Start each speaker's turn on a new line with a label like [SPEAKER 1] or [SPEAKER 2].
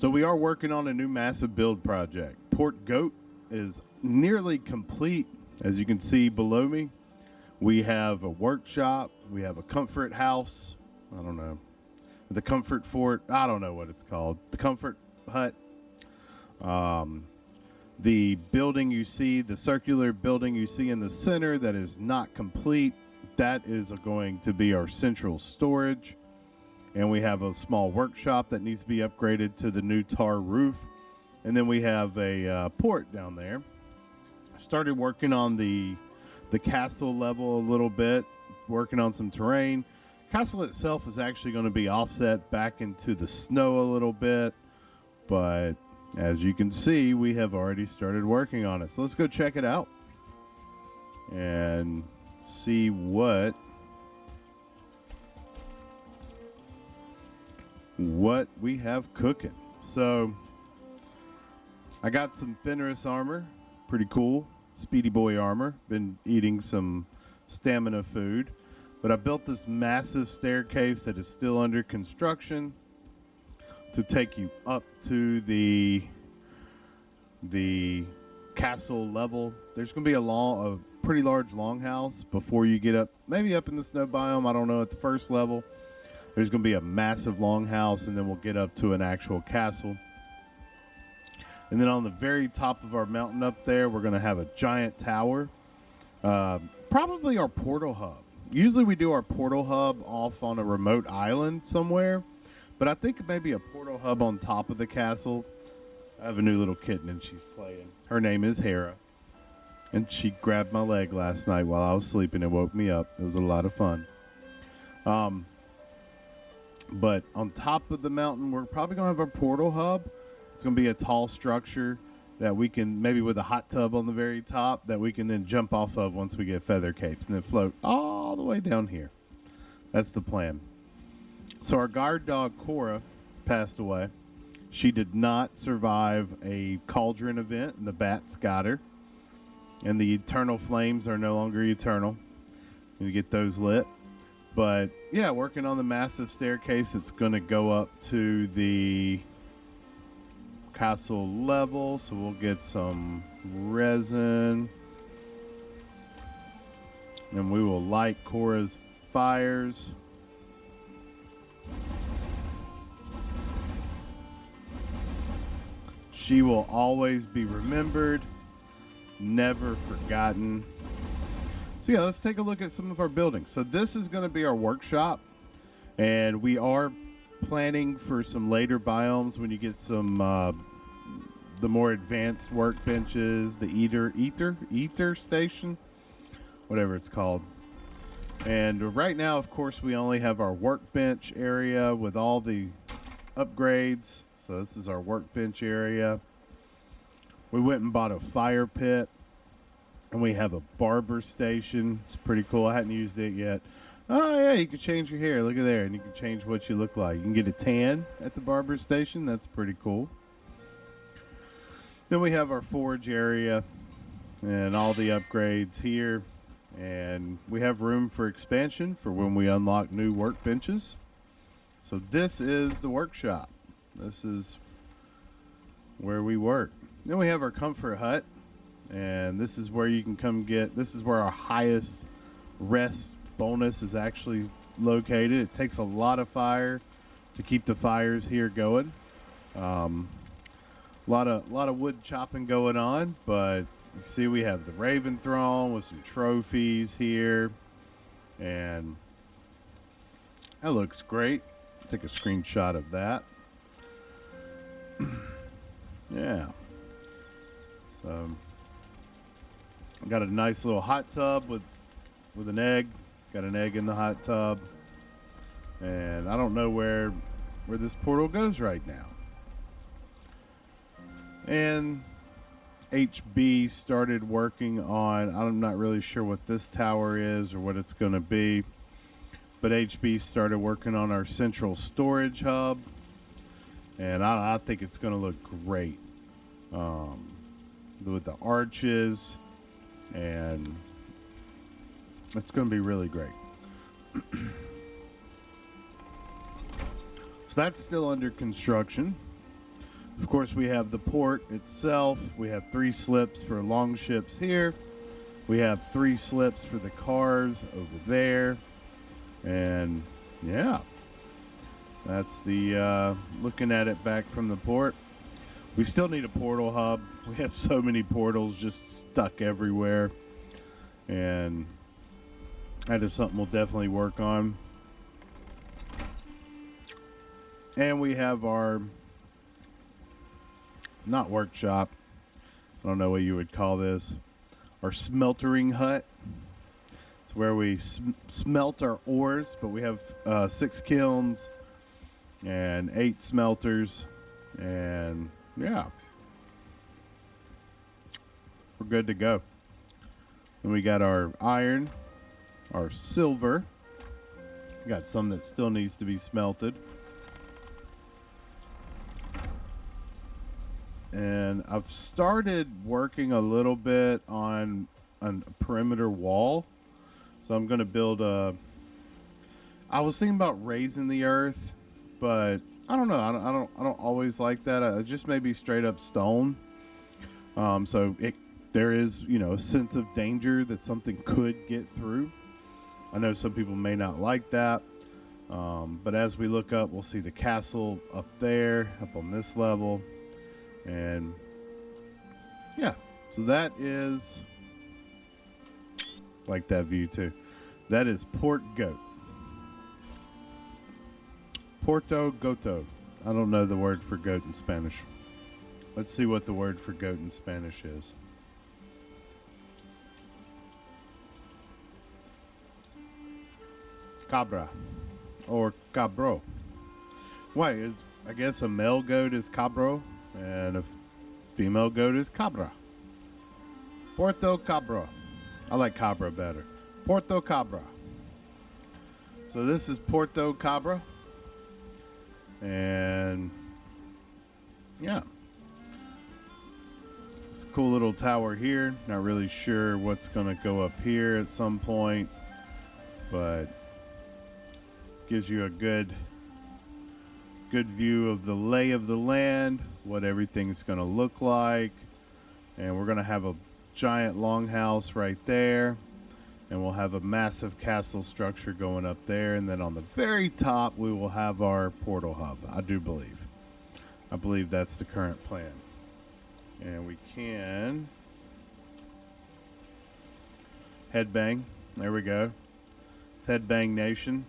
[SPEAKER 1] So we are working on a new massive build project. Port Goat is nearly complete. As you can see below me, we have a workshop. We have a comfort house. I don't know. The comfort fort. I don't know what it's called. The comfort hut. Um, the building you see, the circular building you see in the center that is not complete, that is going to be our central storage. And we have a small workshop that needs to be upgraded to the new tar roof. And then we have a port down there. Started working on the castle level a little bit, working on some terrain. Castle itself is actually going to be offset back into the snow a little bit, but as you can see, we have already started working on it. So let's go check it out and see what we have cooking. So I got some Fenris armor, pretty cool. Speedy boy armor. Been eating some stamina food, but I built this massive staircase that is still under construction to take you up to the castle level. There's going to be a pretty large longhouse before you get up, maybe up in the snow biome. I don't know. At the first level, there's going to be a massive longhouse, and then we'll get up to an actual castle. And then on the very top of our mountain up there, we're going to have a giant tower. Probably our portal hub. Usually we do our portal hub off on a remote island somewhere, but I think maybe a portal hub on top of the castle. I have a new little kitten and she's playing. Her name is Hera. And she grabbed my leg last night while I was sleeping and woke me up. It was a lot of fun. But on top of the mountain, we're probably going to have our portal hub. It's going to be a tall structure that we can, maybe with a hot tub on the very top, that we can then jump off of once we get feather capes and then float all the way down here. That's the plan. So our guard dog, Cora, passed away. She did not survive a cauldron event, and the bats got her. And the eternal flames are no longer eternal. We get those lit. But, yeah, working on the massive staircase. It's going to go up to the castle level, so we'll get some resin and we will light Cora's fires. She will always be remembered, never forgotten. So yeah, let's take a look at some of our buildings. So this is going to be our workshop, and we are planning for some later biomes when you get some the more advanced workbenches, the ether station, whatever it's called. And right now, of course, we only have our workbench area with all the upgrades. So this is our workbench area. We went and bought a fire pit, and we have a barber station. It's pretty cool. I hadn't used it yet. Oh, yeah, you can change your hair. Look at there. And you can change what you look like. You can get a tan at the barber station. That's pretty cool. Then we have our forge area and all the upgrades here. And we have room for expansion for when we unlock new workbenches. So this is the workshop. This is where we work. Then we have our comfort hut. And this is where you can come this is where our highest rest bonus is actually located. It takes a lot of fire to keep the fires here going. A lot of wood chopping going on, but you see we have the Raven Throne with some trophies here, and that looks great. Take a screenshot of that. Yeah. So I got a nice little hot tub with an egg. Got an egg in the hot tub. And I don't know where this portal goes right now. And HB started working on, I'm not really sure what this tower is or what it's going to be, but HB started working on our central storage hub, and I think it's going to look great with the arches, and it's going to be really great. So that's still under construction. Of course, we have the port itself. We have 3 slips for long ships here. We have 3 slips for the cars over there. And yeah, that's the looking at it back from the port. We still need a portal hub. We have so many portals just stuck everywhere. And that is something we'll definitely work on. And we have our, not workshop, I don't know what you would call this, our smeltering hut. It's where we smelt our ores, but we have 6 kilns and 8 smelters. And yeah, we're good to go. Then we got our iron, our silver. We got some that still needs to be smelted. And I've started working a little bit on a perimeter wall. So I'm going to build I was thinking about raising the earth, but I don't know. I don't always like that. Just maybe straight up stone. So there is, a sense of danger that something could get through. I know some people may not like that. But as we look up, we'll see the castle up there, up on this level. And yeah, so that is, like that view too. That is Port Goat. Porto Goto. I don't know the word for goat in Spanish. Let's see what the word for goat in Spanish is. Cabra. Or cabro. Why? I guess a male goat is cabro, and a female goat is cabra. Porto Cabra. I like cabra better. Porto Cabra. So this is Porto Cabra. And yeah, it's a cool little tower here. Not really sure what's going to go up here at some point, but gives you a good view of the lay of the land, what everything's going to look like. And we're going to have a giant longhouse right there. And we'll have a massive castle structure going up there. And then on the very top, we will have our portal hub, I do believe. I believe that's the current plan. And we can headbang. There we go. It's Headbang Nation.